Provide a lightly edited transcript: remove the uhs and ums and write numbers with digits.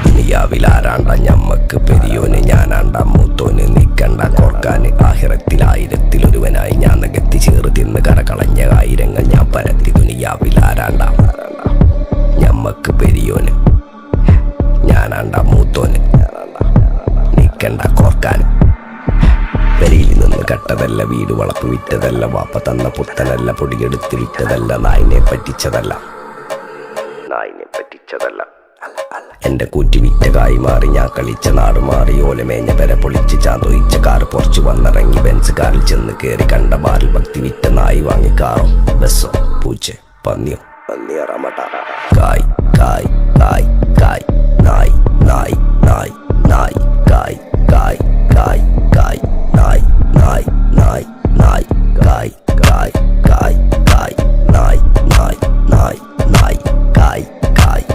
ദുനിയാവിലാരാണ്ട ഞമ്മക്ക് പെരിയോന്, ഞാനാണ്ട മൂത്തോന്. നിക്കണ്ട കോർക്കാന് ആഹിറത്തിൽ ആയിരത്തിലൊരുവനായി ഞാൻ നികത്തി ചേറ് തിന്ന് കരകളഞ്ഞ ആയിരങ്ങൾ ഞാൻ പരത്തി. ദുനിയാവിലാരാണ്ട ഞമ്മക്ക് പെരിയോന്, ഞാനാണ്ട മൂത്തോന്. നിക്കണ്ട കോർക്കാന്. പെരിയിൽ നിന്ന് കട്ടതല്ല, വീട് വളപ്പ് വിറ്റതല്ല, വാപ്പ തന്ന പുത്തനല്ല, പൊടിയെടുത്ത് വിറ്റതല്ല, നായിനെ പറ്റിച്ചതല്ല. എന്റെ കൂറ്റി വിറ്റ കായി മാറി, ഞാൻ കളിച്ച നാട് മാറി. ഓലമേഞ്ഞ പെര പൊളിച്ച് ചാന്തൊയിച്ച കാറ് പൊറച്ചു വന്നിറങ്ങി. ബെൻസ് കാറിൽ ചെന്ന് കേറി കണ്ട ബാറിൽ ഭക്തി വിറ്റ നായി വാങ്ങി കാറോ ബസ്സോ പൂച്ച പന്നിയോ കായ് കായ്